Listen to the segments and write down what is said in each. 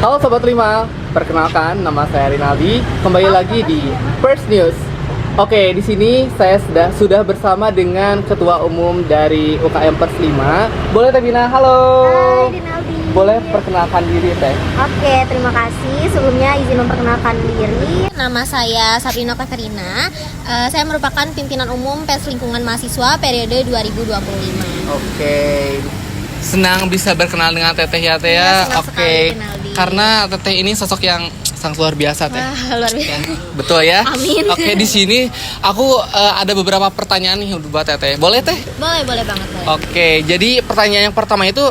Halo Sobat 5, perkenalkan nama saya Rinaldi. Kembali lagi di First News. Oke, di sini saya sudah bersama dengan Ketua Umum dari UKM Pers 5. Boleh Teh Bina? Halo. Hai Rinaldi. Boleh perkenalkan diri Teh? Oke, terima kasih. Sebelumnya izin memperkenalkan diri. Nama saya Sabrina Katerina. Saya merupakan pimpinan umum Pers Lingkungan Mahasiswa periode 2025. Oke. Senang bisa berkenal dengan Teteh ya Teh ya. Senang sekali, Oke. Rinaldi. Karena Teteh ini sosok yang sangat luar biasa Teh. Wah, luar biasa. Betul ya? Amin. Oke, di sini aku ada beberapa pertanyaan nih buat Teteh. Boleh Teh? Boleh banget. Oke, jadi pertanyaan yang pertama itu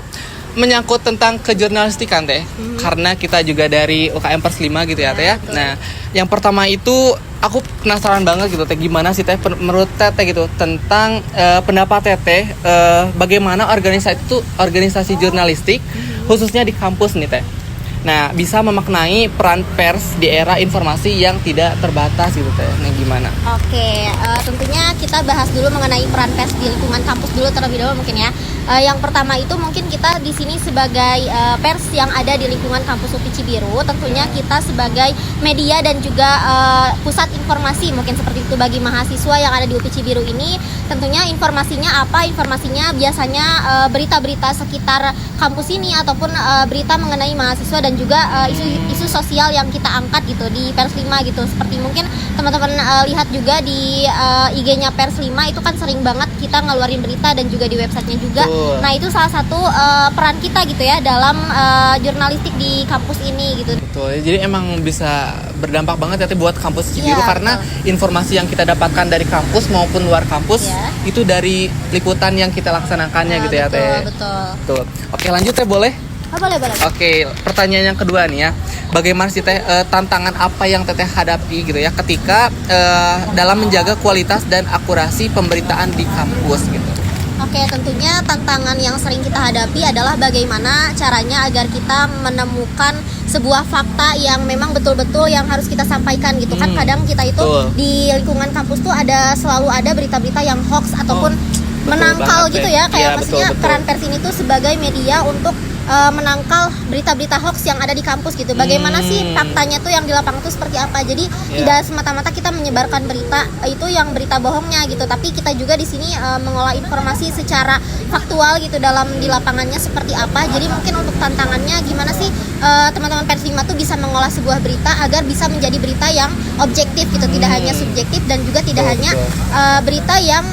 menyangkut tentang kejurnalistikan Teh. Karena kita juga dari UKM Pers 5 gitu ya Teh ya. betul. Nah, yang pertama itu aku penasaran banget gitu Teh, gimana sih Teh menurut Teteh gitu tentang pendapat Teteh bagaimana organisasi jurnalistik khususnya di kampus nih Teh. Nah, bisa memaknai peran pers di era informasi yang tidak terbatas gitu Teh. Nah, gimana? Oke, tentunya kita bahas dulu mengenai peran pers di lingkungan kampus dulu terlebih dahulu mungkin ya. Yang pertama itu mungkin kita di sini sebagai pers yang ada di lingkungan kampus UPI Cibiru, tentunya kita sebagai media dan juga pusat informasi mungkin seperti itu bagi mahasiswa yang ada di UPI Cibiru ini. Tentunya informasinya apa? Informasinya biasanya berita-berita sekitar kampus ini ataupun berita mengenai mahasiswa dan juga isu sosial yang kita angkat gitu di Pers 5 gitu. Seperti mungkin teman-teman lihat juga di IG-nya Pers 5 itu kan sering banget kita ngeluarin berita dan juga di websitenya juga. Nah, itu salah satu peran kita gitu ya dalam jurnalistik di kampus ini gitu. Betul. Jadi emang bisa berdampak banget ya buat kampus Cibiru Iya, karena informasi yang kita dapatkan dari kampus maupun luar kampus Iya. itu dari liputan yang kita laksanakannya gitu ya Teh. Betul. Oke, lanjut Teh boleh? Oh, boleh. Oke, pertanyaan yang kedua nih ya. Bagaimana sih Teh tantangan apa yang Teteh hadapi gitu ya ketika dalam menjaga kualitas dan akurasi pemberitaan di kampus gitu. Oke, tentunya tantangan yang sering kita hadapi adalah bagaimana caranya agar kita menemukan sebuah fakta yang memang betul-betul yang harus kita sampaikan gitu kan. Kadang kita itu Betul. di lingkungan kampus tuh selalu ada berita-berita yang hoax ataupun menangkal banget, gitu Teh. ya. Kayak Iya, maksudnya betul. peran pers ini tuh sebagai media untuk menangkal berita-berita hoax yang ada di kampus gitu. Bagaimana sih faktanya tuh yang di lapangan tuh seperti apa? Jadi tidak semata-mata kita menyebarkan berita itu yang berita bohongnya gitu, tapi kita juga di sini mengolah informasi secara faktual gitu di lapangannya seperti apa. Jadi mungkin untuk tantangannya gimana sih teman-teman Pers 5 tuh bisa mengolah sebuah berita agar bisa menjadi berita yang objektif gitu, tidak hanya subjektif dan juga tidak hanya berita yang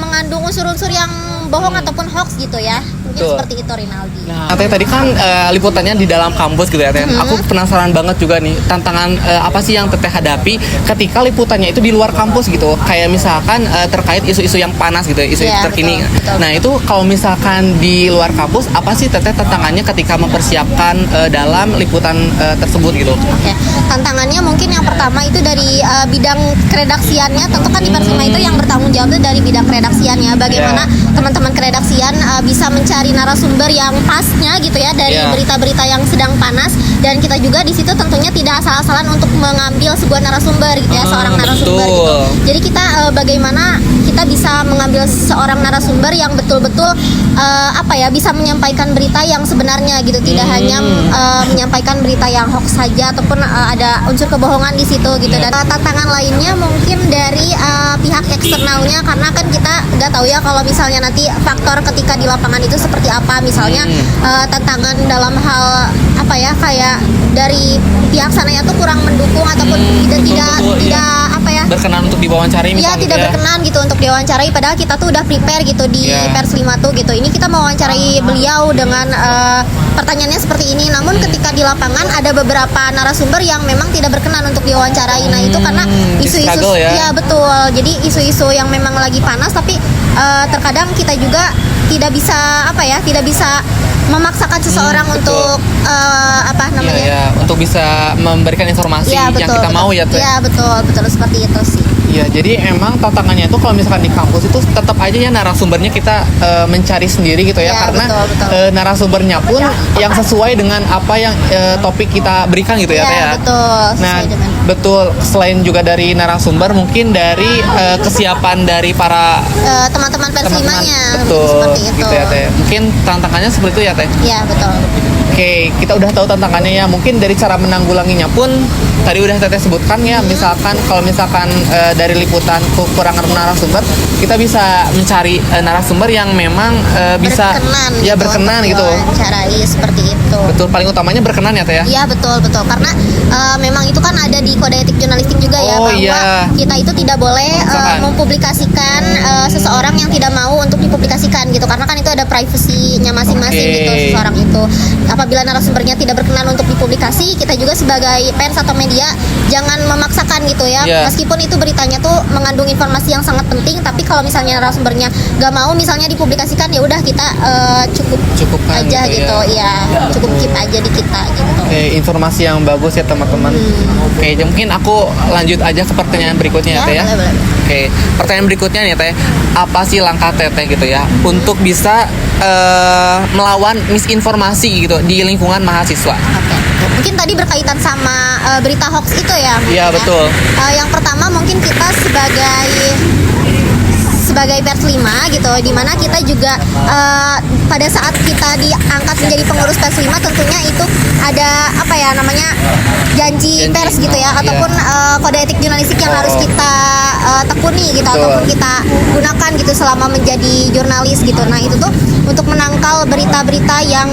mengandung unsur-unsur yang bohong ataupun hoax gitu ya. Mungkin seperti itu Rinaldi. Nah, Teh tadi kan liputannya di dalam kampus gitu ya Teh. Aku penasaran banget juga nih tantangan apa sih yang Teteh hadapi ketika liputannya itu di luar kampus gitu. Kayak misalkan terkait isu-isu yang panas gitu, isu Iya, terkini. betul. Nah, itu kalau misalkan di luar kampus apa sih Teteh tantangannya ketika mempersiapkan dalam liputan tersebut gitu? Oke, tantangannya mungkin yang pertama itu dari bidang keredaksiannya. Tentu kan di Pers 5 itu yang bertanggung jawab itu dari bidang keredaksiannya. Bagaimana teman-teman keredaksian bisa mencari narasumber yang pasnya gitu ya dari berita-berita yang sedang panas, dan kita juga di situ tentunya tidak asal-asalan untuk mengambil sebuah narasumber gitu ya, seorang narasumber gitu. Jadi kita bagaimana kita bisa mengambil seorang narasumber yang betul-betul bisa menyampaikan berita yang sebenarnya gitu, tidak hanya menyampaikan berita yang hoax saja ataupun ada unsur kebohongan di situ gitu. Dan tantangan lainnya mungkin dari pihak eksternalnya, karena kan kita nggak tahu ya kalau misalnya nanti faktor ketika di lapangan itu seperti apa. Misalnya tantangan dalam hal kayak dari pihak sananya tuh kurang mendukung ataupun tidak berkenan untuk diwawancari misalnya. tidak berkenan gitu untuk diwawancarai, padahal kita tuh udah prepare gitu di Pers 5 tuh gitu. Ini kita mau wawancarai beliau dengan pertanyaannya seperti ini, namun ketika di lapangan ada beberapa narasumber yang memang tidak berkenan untuk diwawancarai. Nah, itu karena isu-isu betul. Jadi isu-isu yang memang lagi panas, tapi terkadang kita juga tidak bisa memaksakan seseorang untuk untuk bisa memberikan informasi yang kita mau ya Teh. Iya, betul seperti itu sih. Iya, jadi emang tantangannya itu kalau misalkan di kampus itu tetap aja ya narasumbernya kita mencari sendiri gitu ya, karena betul. Narasumbernya pun yang sesuai dengan apa yang topik kita berikan gitu ya Teh ya. Betul. Nah, betul, selain juga dari narasumber mungkin dari kesiapan dari para teman-teman Pers 5-nya betul seperti itu. gitu ya Teh. Mungkin tantangannya seperti itu ya Teh. Iya, betul. Oke, kita udah tahu tantangannya ya. Mungkin dari cara menanggulanginya pun tadi udah Teteh sebutkan ya. Misalkan kalau misalkan dari liputan kekurangan narasumber, kita bisa mencari narasumber yang memang bisa berkenan ya berkenan gitu. Wawancarai seperti itu. Betul, paling utamanya berkenan ya Teh ya. Iya betul karena memang itu kan ada di kode etik jurnalistik juga ya, Oh, bahwa iya. kita itu tidak boleh Memaksakan. mempublikasikan seseorang yang tidak mau untuk dipublikasikan gitu, karena kan itu ada privasinya masing-masing Oke. gitu seseorang itu. Apabila narasumbernya tidak berkenan untuk dipublikasi, kita juga sebagai pers atau media jangan memaksakan gitu ya. Iya. Meskipun itu beritanya tuh mengandung informasi yang sangat penting, tapi kalau misalnya narasumbernya nggak mau misalnya dipublikasikan, ya udah kita Cukupkan aja gitu gitu ya, cukup keep aja di kita gitu. Oke, informasi yang bagus ya teman-teman. Oke, jadi mungkin aku lanjut aja ke pertanyaan berikutnya ya Teh ya. boleh. Oke, pertanyaan berikutnya nih Teh, apa sih langkah Teteh gitu ya untuk bisa melawan misinformasi gitu di lingkungan mahasiswa? Oke. Mungkin tadi berkaitan sama berita hoax itu ya. mungkin Iya, ya. betul. Yang pertama mungkin kita sebagai pers 5 gitu, dimana kita juga pada saat kita diangkat menjadi pengurus pers 5 tentunya itu ada apa ya namanya janji pers gitu ya, ataupun kode etik jurnalistik yang harus kita tekuni gitu, Betul. ataupun kita gunakan gitu selama menjadi jurnalis gitu. Nah itu tuh untuk menangkal berita-berita yang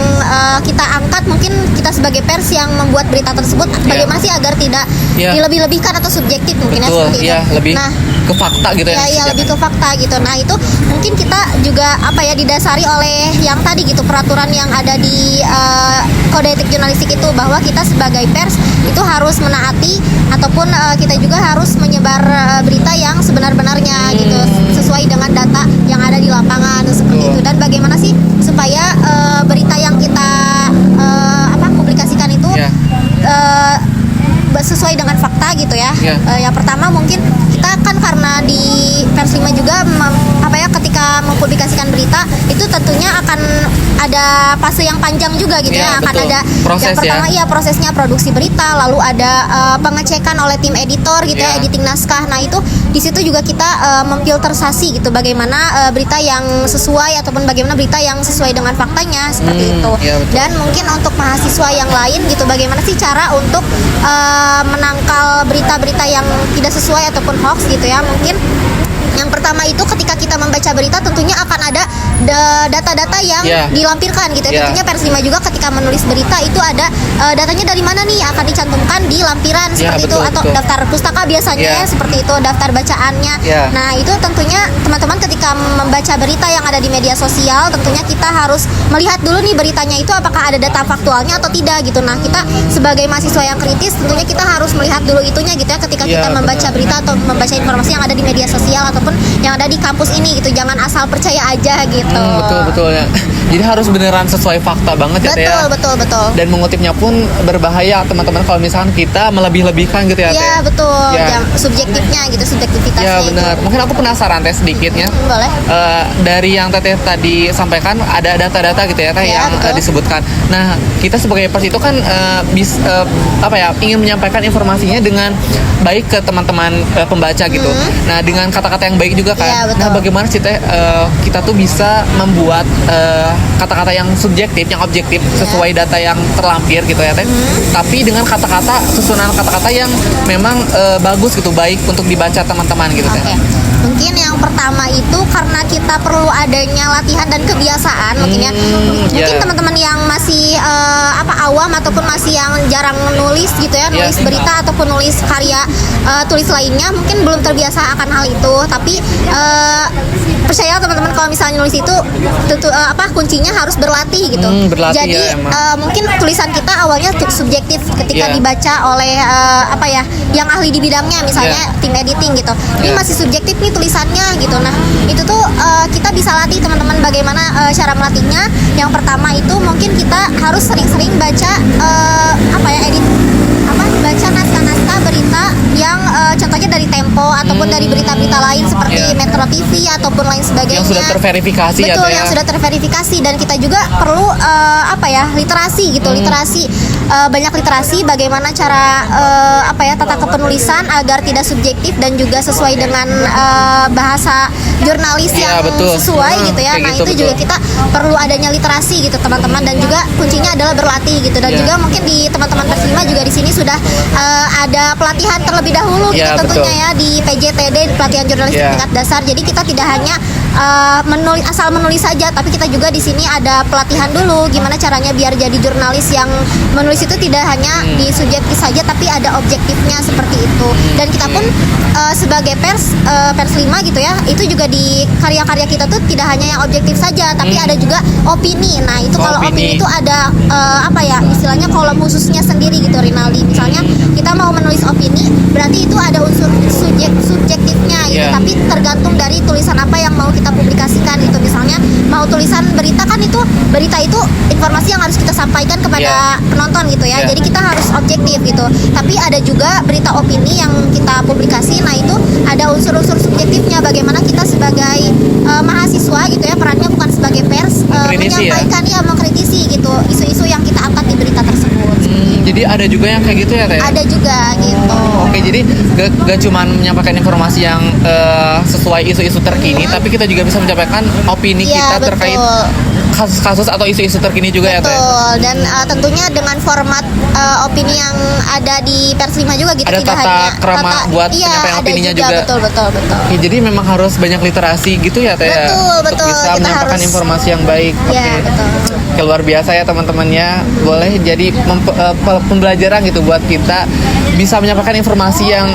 kita angkat, mungkin kita sebagai pers yang membuat berita tersebut bagaimana sih agar tidak Iya. dilebih-lebihkan atau subjektif mungkin ya Betul, seperti iya, itu. lebih Nah, ke fakta gitu ya. ya lebih ke fakta gitu. Nah itu mungkin kita juga apa ya didasari oleh yang tadi gitu, peraturan yang ada di kode etik jurnalistik itu, bahwa kita sebagai pers itu harus menaati ataupun kita juga harus menyebar berita yang sebenar-benarnya gitu, sesuai dengan data yang ada di lapangan seperti itu. Dan bagaimana sih supaya berita yang kita publikasikan itu Ya. sesuai dengan fakta gitu ya. Ya. Yang pertama mungkin kita kan karena di pers 5 juga ketika mempublikasikan berita itu tentunya akan ada fase yang panjang juga gitu Ya, ya. Akan betul. ada Proses yang pertama ya. prosesnya produksi berita, lalu ada pengecekan oleh tim editor gitu ya, Ya. editing naskah. Nah itu di situ juga kita memfiltersasi gitu bagaimana berita yang sesuai ataupun bagaimana berita yang sesuai dengan faktanya seperti itu. Ya, betul. Dan mungkin untuk mahasiswa yang lain gitu, bagaimana sih cara untuk menangkal berita-berita yang tidak sesuai ataupun hoax gitu ya. Mungkin yang pertama itu ketika kita membaca berita tentunya akan ada data-data yang Ya. dilampirkan gitu ya. Ya. Tentunya pers 5 juga ketika menulis berita itu ada datanya dari mana nih, akan dicantumkan di lampiran Ya, seperti betul, itu, atau betul. daftar pustaka biasanya Ya. ya seperti itu, daftar bacaannya. Ya. Nah itu tentunya teman-teman ketika membaca berita yang ada di media sosial, tentunya kita harus melihat dulu nih beritanya itu apakah ada data faktualnya atau tidak gitu. Nah kita sebagai mahasiswa yang kritis tentunya kita harus melihat dulu itunya gitu ya ketika Ya, kita membaca benar. berita atau membaca informasi yang ada di media sosial ataupun yang ada di kampus ini gitu. Jangan asal percaya aja gitu. Betul ya. Jadi harus beneran sesuai fakta banget ya Teh ya. Betul. Dan mengutipnya pun berbahaya teman-teman kalau misalkan kita melebih-lebihkan gitu ya Teh. Iya betul. Ya. Subjektifnya gitu, subjektivitasnya. Ya benar. Mungkin aku penasaran Teh sedikitnya. Boleh. Dari yang Teteh tadi sampaikan ada data-data gitu ya Teh Ya, yang betul. disebutkan. Nah, kita sebagai pers itu kan ingin menyampaikan informasinya dengan baik ke teman-teman pembaca gitu. Nah, dengan kata-kata yang baik juga kan. Ya, betul. Nah, bagaimana sih Teh kita tuh bisa membuat kata-kata yang subjektif, yang objektif sesuai data yang terlampir gitu ya Teh. Tapi dengan kata-kata susunan kata-kata yang memang bagus gitu, baik untuk dibaca teman-teman gitu Teh. Oke. Mungkin yang pertama itu karena kita perlu adanya latihan dan kebiasaan mungkin ya. Mungkin ya. teman-teman yang masih awam ataupun masih yang jarang nulis gitu ya, Ya. nulis berita ataupun nulis karya tulis lainnya mungkin belum terbiasa akan hal itu. Tapi percaya teman-teman kalau misalnya nulis itu tentu kuncinya harus berlatih gitu. Berlatih Jadi ya, emang. mungkin tulisan kita awalnya subjektif ketika Ya. dibaca oleh yang ahli di bidangnya misalnya Ya. tim editing gitu. Ini Ya. masih subjektif nih tulisannya gitu. Nah itu tuh kita bisa latih teman-teman bagaimana cara melatihnya. Yang pertama itu mungkin kita harus sering-sering baca baca naskah-naskah berita yang contohnya dari Tempo ataupun dari berita-berita lain seperti Ya. Metro TV ataupun lain sebagainya. Yang sudah terverifikasi ya Betul, Teh yang ya. sudah terverifikasi. Dan kita juga perlu literasi gitu, literasi banyak literasi bagaimana cara tata kepenulisan agar tidak subjektif dan juga sesuai dengan bahasa jurnalis yang sesuai gitu ya. Nah, itu juga kita perlu adanya literasi gitu teman-teman, dan juga kuncinya adalah berlatih gitu, dan juga mungkin di teman-teman Persima juga di sini sudah ada pelatihan terlebih dahulu gitu tentunya ya di PJTD, pelatihan jurnalistik tingkat dasar. Jadi kita tidak hanya asal menulis saja, tapi kita juga di sini ada pelatihan dulu gimana caranya biar jadi jurnalis yang menulis itu tidak hanya di subjektif saja tapi ada objektifnya seperti itu. Dan kita pun sebagai pers 5 gitu ya, itu juga di karya-karya kita tuh tidak hanya yang objektif saja tapi ada juga opini. Nah, itu kalau opini itu ada istilahnya kolom khususnya sendiri gitu Rinaldi. Misalnya kita mau menulis opini berarti itu ada unsur subjektifnya gitu, tapi tergantung dari tulisan apa yang mau kita publikasikan gitu. Misalnya mau tulisan berita, kan itu berita itu informasi yang harus kita sampaikan kepada penonton gitu ya. Jadi kita harus objektif gitu. Tapi ada juga berita opini yang kita publikasi. Nah, itu ada unsur-unsur subjektifnya, bagaimana kita sebagai mahasiswa gitu ya, perannya bukan sebagai pers, menyampaikan mengkritisi gitu isu-isu yang kita angkat di berita tersebut. Jadi ada juga yang kayak gitu ya Teh? Ada juga gitu. Oke, jadi gak cuma menyampaikan informasi yang sesuai isu-isu terkini, tapi kita juga bisa menyampaikan opini kita terkait kasus-kasus atau isu-isu terkini juga ya Teh? Betul, dan tentunya dengan format opini yang ada di Pers 5 juga gitu. Ada tidak tata hanya krama buat penyampaian opininya juga. Betul. Ya, jadi memang harus banyak literasi gitu ya Teh? Betul. Untuk bisa Kita menyampaikan harus informasi yang baik. Betul. Oke, luar biasa ya teman-temannya. Boleh jadi pembelajaran gitu buat kita bisa menyampaikan informasi yang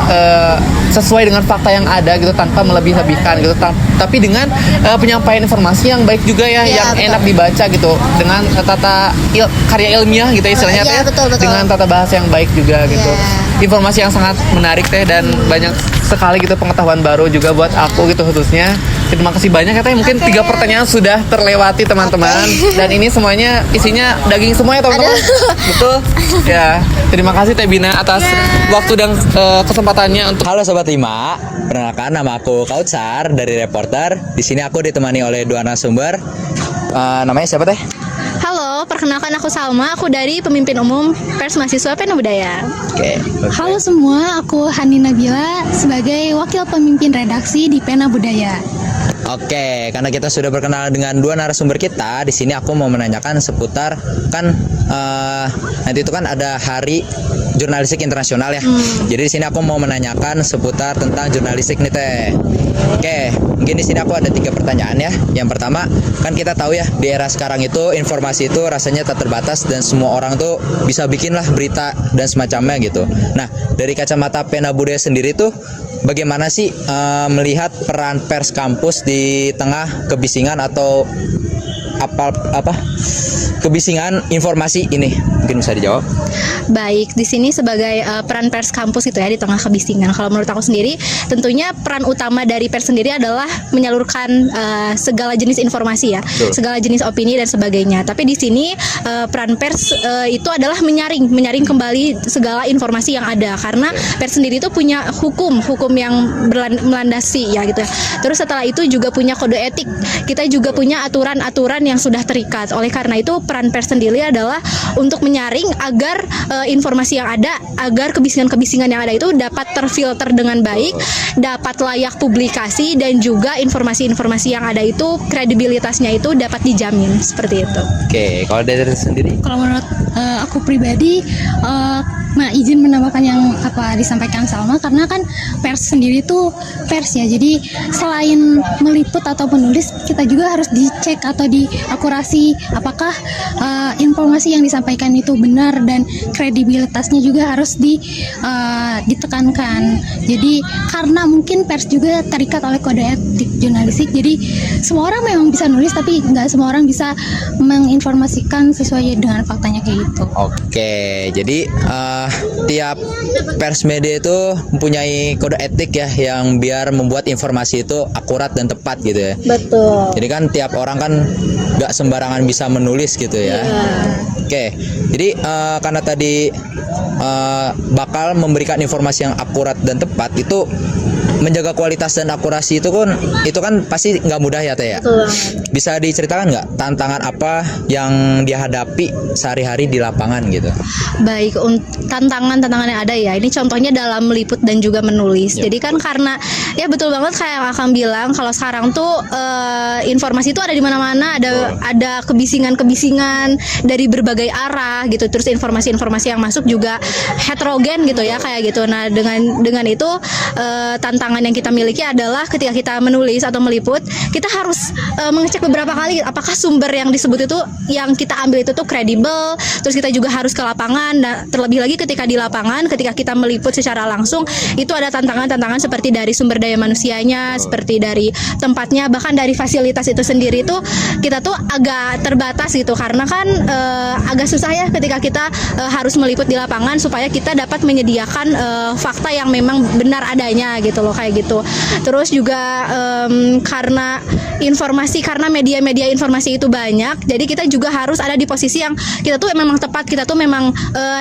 sesuai dengan fakta yang ada gitu, tanpa melebih-lebihkan gitu, tapi dengan penyampaian informasi yang baik juga ya, yang betul. enak dibaca gitu, dengan karya ilmiah gitu istilahnya Teh, betul. dengan tata bahasa yang baik juga gitu. Informasi yang sangat menarik Teh, dan banyak sekali gitu pengetahuan baru juga buat aku gitu khususnya. Terima kasih banyak ya Teh. Mungkin 3 pertanyaan sudah terlewati teman-teman. Dan ini semuanya isinya daging semua ya teman-teman. Betul. Ya. Terima kasih Teh Bina atas waktu dan kesempatannya untuk. Halo Sobat 5, perkenalkan nama aku Kautsar dari Reporter. Di sini aku ditemani oleh 2 narasumber. Namanya siapa Teh? Halo, perkenalkan aku Salma, aku dari Pemimpin Umum Pers Mahasiswa Pena Budaya. Oke. Halo semua, aku Hani Nabila sebagai Wakil Pemimpin Redaksi di Pena Budaya. Oke, karena kita sudah berkenal dengan 2 narasumber kita, di sini aku mau menanyakan seputar nanti itu kan ada Hari Jurnalistik Internasional ya. Jadi di sini aku mau menanyakan seputar tentang jurnalistik nih Teh. Oke, mungkin di sini aku ada 3 pertanyaan ya. Yang pertama, kan kita tahu ya di era sekarang itu informasi itu rasanya tak terbatas dan semua orang tuh bisa bikin lah berita dan semacamnya gitu. Nah, dari kacamata Pena Budaya sendiri tuh bagaimana sih melihat peran pers kampus di tengah kebisingan atau kebisingan informasi ini? Mungkin bisa dijawab. Baik, di sini sebagai peran pers kampus itu ya di tengah kebisingan. Kalau menurut aku sendiri, tentunya peran utama dari pers sendiri adalah menyalurkan segala jenis informasi ya, segala jenis opini dan sebagainya. Tapi di sini peran pers itu adalah menyaring kembali segala informasi yang ada, karena pers sendiri itu punya hukum yang melandasi ya gitu. Terus setelah itu juga punya kode etik. Kita juga punya aturan-aturan yang sudah terikat. Oleh karena itu peran pers sendiri adalah untuk menyaring agar informasi yang ada, agar kebisingan-kebisingan yang ada itu dapat terfilter dengan baik, dapat layak publikasi, dan juga informasi-informasi yang ada itu kredibilitasnya itu dapat dijamin seperti itu. Oke, kalau dari sendiri? Kalau menurut aku pribadi, izin menambahkan yang apa disampaikan Salma, karena kan pers sendiri itu pers ya, jadi selain meliput atau menulis, kita juga harus dicek atau diakurasi apakah informasi yang disampaikan itu benar, dan kredibilitasnya juga harus ditekankan. Jadi karena mungkin pers juga terikat oleh kode etik jurnalistik, jadi semua orang memang bisa nulis tapi nggak semua orang bisa menginformasikan sesuai dengan faktanya kayak gitu. Oke, jadi tiap pers media itu mempunyai kode etik ya, yang biar membuat informasi itu akurat dan tepat gitu ya. Betul. Jadi kan tiap orang kan nggak sembarangan bisa menulis gitu ya. Oke, jadi karena tadi bakal memberikan informasi yang akurat dan tepat, itu menjaga kualitas dan akurasi itu kan pasti nggak mudah ya Teh ya. Betul banget. Bisa diceritakan nggak tantangan apa yang dia hadapi sehari-hari di lapangan gitu? Baik, tantangan yang ada ya. Ini contohnya dalam meliput dan juga menulis. Yep. Jadi kan karena ya betul banget kayak yang Akang bilang, kalau sekarang tuh informasi itu ada di mana-mana, ada kebisingan-kebisingan dari berbagai arah gitu. Terus informasi-informasi yang masuk juga heterogen gitu ya, kayak gitu. Nah, dengan itu tantangan yang kita miliki adalah ketika kita menulis atau meliput, kita harus mengecek beberapa kali apakah sumber yang disebut itu yang kita ambil itu tuh kredibel. Terus kita juga harus ke lapangan, dan terlebih lagi ketika di lapangan, ketika kita meliput secara langsung, itu ada tantangan-tantangan seperti dari sumber daya manusianya, seperti dari tempatnya, bahkan dari fasilitas itu sendiri tuh kita tuh agak terbatas gitu, karena kan agak susah ya ketika kita harus meliput di lapangan supaya kita dapat menyediakan fakta yang memang benar adanya gitu loh, kayak gitu. Terus juga karena media-media informasi itu banyak, jadi kita juga harus ada di posisi yang kita tuh memang tepat, kita tuh memang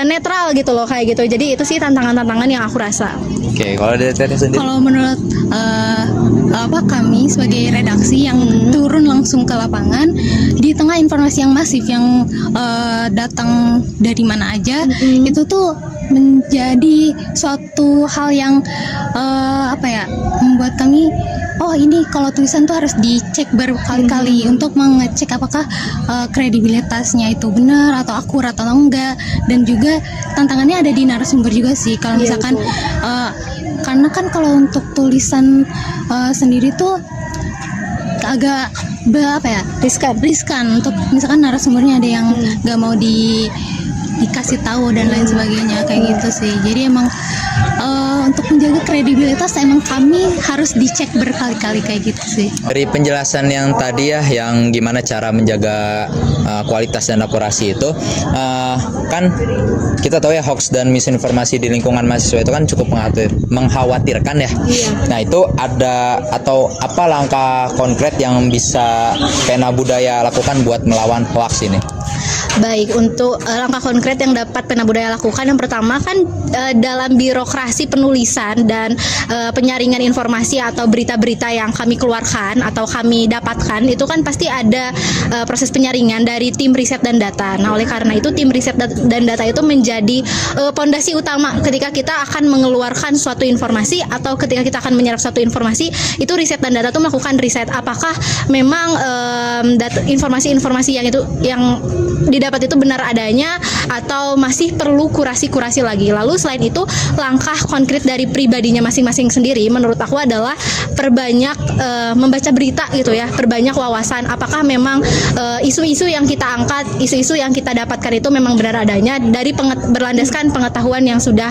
netral gitu loh, kayak gitu. Jadi itu sih tantangan-tantangan yang aku rasa. Oke, kalau dari Teteh sendiri? Kalau menurut kami sebagai redaksi yang turun langsung ke lapangan di tengah informasi yang masif yang datang dari mana aja, itu tuh menjadi suatu hal yang membuat kami ini kalau tulisan tuh harus dicek berkali-kali untuk mengecek apakah kredibilitasnya itu benar atau akurat atau enggak. Dan juga tantangannya ada di narasumber juga sih, kalau misalkan karena kan kalau untuk tulisan sendiri tuh agak riskan untuk misalkan narasumbernya ada yang nggak mau dikasih tahu dan lain sebagainya, kayak gitu sih. Jadi emang untuk menjaga kredibilitas emang kami harus dicek berkali-kali, kayak gitu sih. Dari penjelasan yang tadi ya, yang gimana cara menjaga kualitas dan akurasi itu, kan kita tahu ya hoax dan misinformasi di lingkungan mahasiswa itu kan cukup mengkhawatirkan ya. Nah, itu ada atau apa langkah konkret yang bisa Pena Budaya lakukan buat melawan hoax ini? Baik, untuk langkah konkret yang dapat Pena Budaya lakukan, yang pertama kan dalam birokrasi penulisan dan penyaringan informasi atau berita-berita yang kami keluarkan atau kami dapatkan, itu kan pasti ada proses penyaringan dari tim riset dan data. Nah, oleh karena itu tim riset dan data itu menjadi pondasi utama ketika kita akan mengeluarkan suatu informasi atau ketika kita akan menyerap suatu informasi. Itu riset dan data itu melakukan riset apakah memang informasi-informasi yang didapat itu benar adanya atau masih perlu kurasi-kurasi lagi. Lalu selain itu, langkah konkret dari pribadinya masing-masing sendiri menurut aku adalah perbanyak membaca berita gitu ya, perbanyak wawasan apakah memang isu-isu yang kita angkat, isu-isu yang kita dapatkan itu memang benar adanya dari berlandaskan pengetahuan yang sudah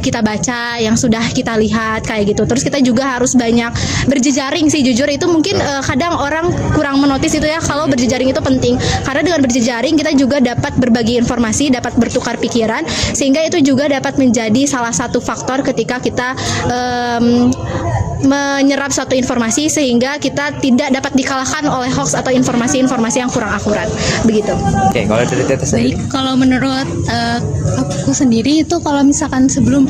kita baca, yang sudah kita lihat, kayak gitu. Terus kita juga harus banyak berjejaring sih, jujur itu mungkin kadang orang kurang menotis itu ya, kalau berjejaring itu penting, karena dengan berjejaring kita juga dapat berbagi informasi, dapat bertukar pikiran, sehingga itu juga dapat menjadi salah satu faktor ketika kita menyerap suatu informasi, sehingga kita tidak dapat dikalahkan oleh hoax atau informasi-informasi yang kurang akurat, begitu. Oke, kalau dari Teteh sendiri? Baik, kalau menurut aku sendiri itu, kalau misalkan sebelum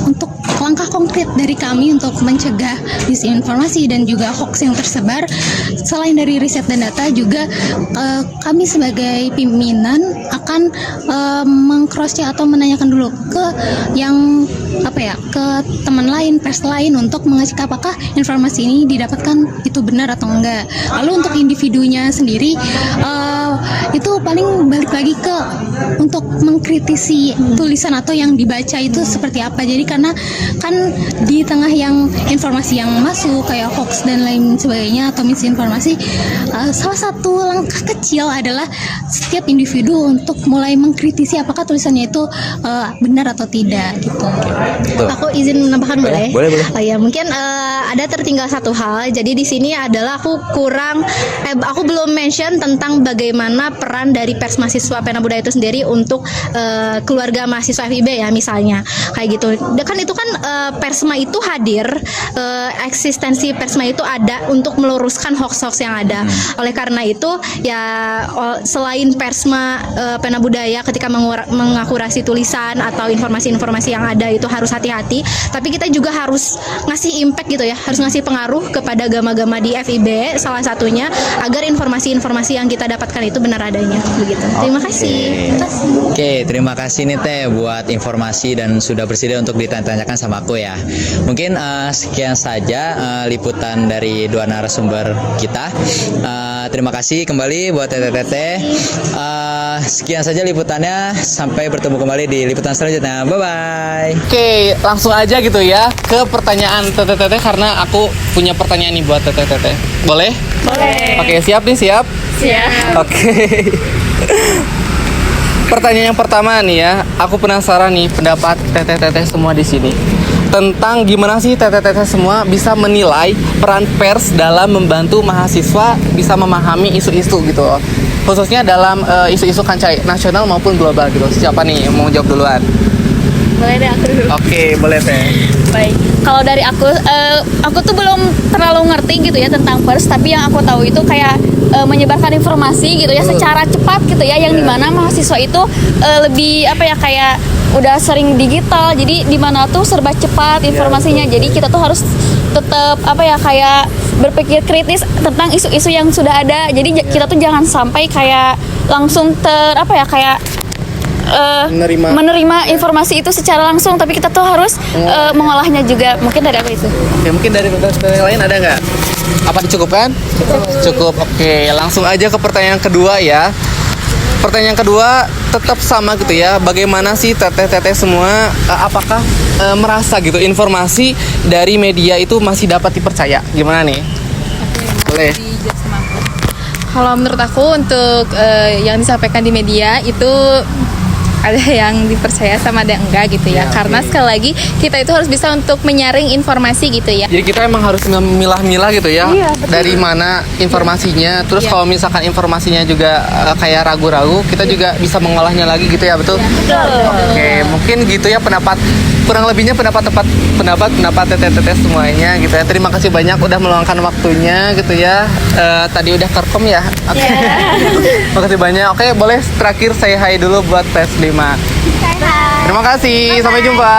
untuk langkah konkret dari kami untuk mencegah disinformasi dan juga hoax yang tersebar, selain dari riset dan data juga kami sebagai pimpinan akan meng-cross-check atau menanyakan dulu ke yang ke teman lain, pers lain, untuk mengecek apakah informasi ini didapatkan itu benar atau enggak. Lalu untuk individunya sendiri itu paling balik lagi ke untuk mengkritisi tulisan atau yang dibaca itu seperti apa. Jadi karena kan di tengah yang informasi yang masuk kayak hoax dan lain sebagainya atau misinformasi, salah satu langkah kecil adalah setiap individu untuk mulai mengkritisi apakah tulisannya itu benar atau tidak gitu. Betul. Aku izin menambahkan boleh? Boleh. Oh ya, mungkin ada tertinggal satu hal. Jadi di sini adalah aku belum mention tentang bagaimana peran dari pers mahasiswa Pena Budaya itu sendiri untuk keluarga mahasiswa FIB ya, misalnya kayak gitu. Kan itu kan Persma itu hadir, eksistensi Persma itu ada untuk meluruskan hoax-hoax yang ada. Oleh karena itu ya selain Persma Pena Budaya ketika mengakurasi tulisan atau informasi-informasi yang ada itu harus hati-hati, tapi kita juga harus ngasih impact gitu ya, harus ngasih pengaruh kepada gama-gama di FIB salah satunya agar informasi-informasi yang kita dapatkan itu benar adanya begitu. Terima kasih. Oke, terima kasih nih Teh buat informasi dan sudah bersedia untuk ditanya-tanyakan sama aku ya. Mungkin sekian saja liputan dari dua narasumber kita. Terima kasih kembali buat Teteh. Sekian saja liputannya. Sampai bertemu kembali di liputan selanjutnya. Bye bye. Oke, langsung aja gitu ya ke pertanyaan Teteh karena aku punya pertanyaan nih buat Teteh. Boleh? Boleh. Oke, siap nih, siap? Siap. Oke. Pertanyaan yang pertama nih ya, aku penasaran nih pendapat Teteh semua di sini tentang gimana sih Teteh semua bisa menilai peran pers dalam membantu mahasiswa bisa memahami isu-isu gitu loh. Khususnya dalam isu-isu kancah nasional maupun global gitu. Siapa nih yang mau jawab duluan? Boleh deh aku dulu. Oke, boleh Teh. Baik. Kalau dari aku tuh belum terlalu ngerti gitu ya tentang pers, tapi yang aku tahu itu kayak menyebarkan informasi gitu ya secara cepat gitu ya, yang dimana mahasiswa itu lebih apa ya kayak udah sering digital, jadi dimana tuh serba cepat informasinya, jadi kita tuh harus tetap apa ya kayak berpikir kritis tentang isu-isu yang sudah ada, jadi kita tuh jangan sampai kayak langsung apa ya kayak menerima informasi itu secara langsung, tapi kita tuh harus mengolahnya juga. Mungkin dari aku itu. Oke, mungkin dari Teteh lain ada nggak? Apa dicukupkan? Cukup. Oke, langsung aja ke pertanyaan kedua ya. Pertanyaan kedua tetap sama gitu ya. Bagaimana sih Teteh semua apakah merasa gitu informasi dari media itu masih dapat dipercaya? Gimana nih? Boleh. Kalau menurut aku untuk yang disampaikan di media itu ada yang dipercaya sama ada yang enggak gitu ya. Karena sekali lagi kita itu harus bisa untuk menyaring informasi gitu ya. Jadi kita emang harus memilah-milah gitu ya, dari mana informasinya. Terus kalau misalkan informasinya juga kayak ragu-ragu, kita juga bisa mengolahnya lagi gitu ya, betul? Oke, mungkin gitu ya pendapat kurang lebihnya pendapat Teteh semuanya gitu ya. Terima kasih banyak udah meluangkan waktunya gitu ya. Tadi udah kerekam ya. Oke. Makasih banyak. Oke, boleh terakhir saya hai dulu buat tes 5. Terima kasih. Sampai jumpa.